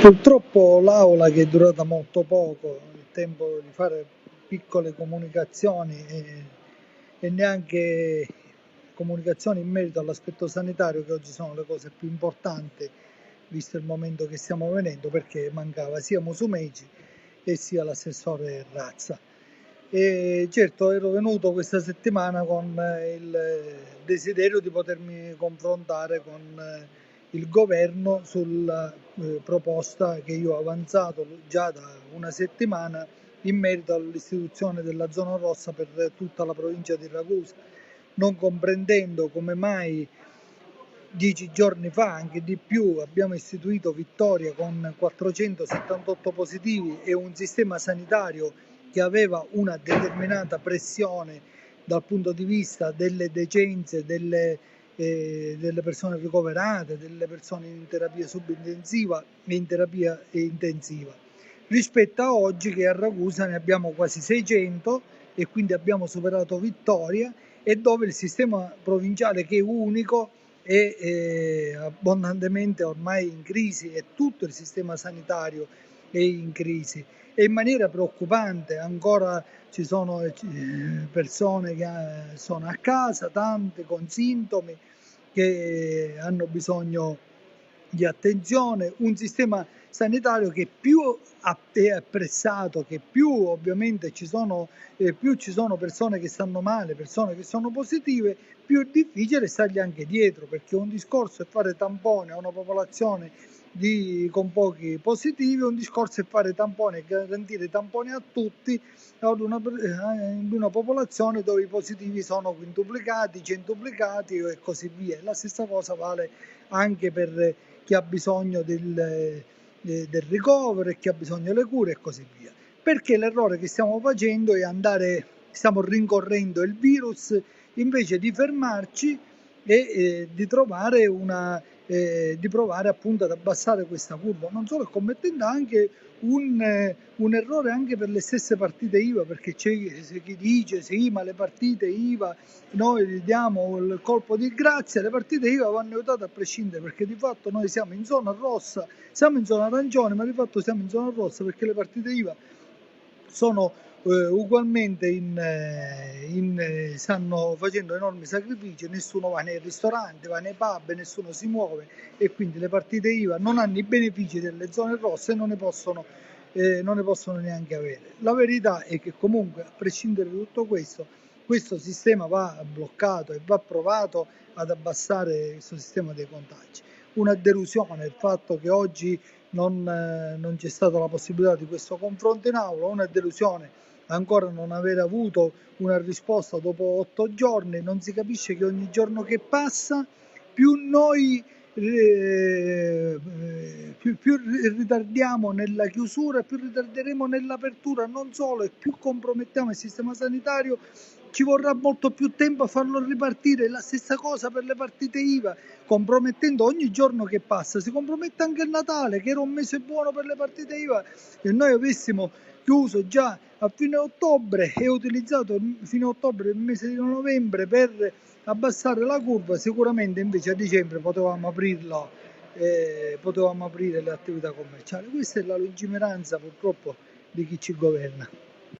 Purtroppo l'aula, che è durata molto poco, il tempo di fare piccole comunicazioni e neanche comunicazioni in merito all'aspetto sanitario, che oggi sono le cose più importanti, visto il momento che stiamo venendo, perché mancava sia Musumeci e sia l'assessore Razza. E certo, ero venuto questa settimana con il desiderio di potermi confrontare con il governo sulla proposta che io ho avanzato già da una settimana in merito all'istituzione della zona rossa per tutta la provincia di Ragusa, non comprendendo come mai 10 giorni fa, anche di più, abbiamo istituito Vittoria con 478 positivi e un sistema sanitario che aveva una determinata pressione dal punto di vista delle decenze, delle persone ricoverate, delle persone in terapia subintensiva e in terapia intensiva. Rispetto a oggi, che a Ragusa ne abbiamo quasi 600 e quindi abbiamo superato Vittoria, e dove il sistema provinciale, che è unico, è abbondantemente ormai in crisi, e tutto il sistema sanitario è in crisi e in maniera preoccupante. Ancora ci sono persone che sono a casa, tante con sintomi, che hanno bisogno di attenzione, un sistema sanitario che più è apprezzato, che più ovviamente più ci sono persone che stanno male, persone che sono positive, più è difficile stargli anche dietro, perché un discorso è fare tampone a una popolazione con pochi positivi, un discorso è fare tampone e garantire tamponi a tutti in una popolazione dove i positivi sono quintuplicati, centuplicati e così via. La stessa cosa vale anche per chi ha bisogno del ricovero e chi ha bisogno delle cure e così via. Perché l'errore che stiamo facendo è stiamo rincorrendo il virus invece di fermarci e di provare appunto ad abbassare questa curva, non solo, commettendo anche un errore anche per le stesse partite IVA, perché c'è chi dice sì, ma le partite IVA noi gli diamo il colpo di grazia. Le partite IVA vanno aiutate a prescindere, perché di fatto noi siamo in zona rossa, siamo in zona arancione, ma di fatto siamo in zona rossa, perché le partite IVA sono ugualmente stanno facendo enormi sacrifici, nessuno va nei ristoranti, va nei pub, nessuno si muove, e quindi le partite IVA non hanno i benefici delle zone rosse e non ne possono neanche avere. La verità è che comunque, a prescindere da tutto questo sistema va bloccato e va provato ad abbassare questo sistema dei contagi. Una delusione il fatto che oggi non c'è stata la possibilità di questo confronto in aula, una delusione ancora non aver avuto una risposta dopo 8 giorni. Non si capisce che ogni giorno che passa più noi più ritardiamo nella chiusura, più ritarderemo nell'apertura, non solo, e più compromettiamo il sistema sanitario. Ci vorrà molto più tempo a farlo ripartire. La stessa cosa per le partite IVA, compromettendo ogni giorno che passa. Si compromette anche il Natale, che era un mese buono per le partite IVA, e noi avessimo chiuso già a fine ottobre e utilizzato fine ottobre il mese di novembre per abbassare la curva. Sicuramente invece a dicembre potevamo aprire le attività commerciali. Questa è la lungimiranza, purtroppo, di chi ci governa.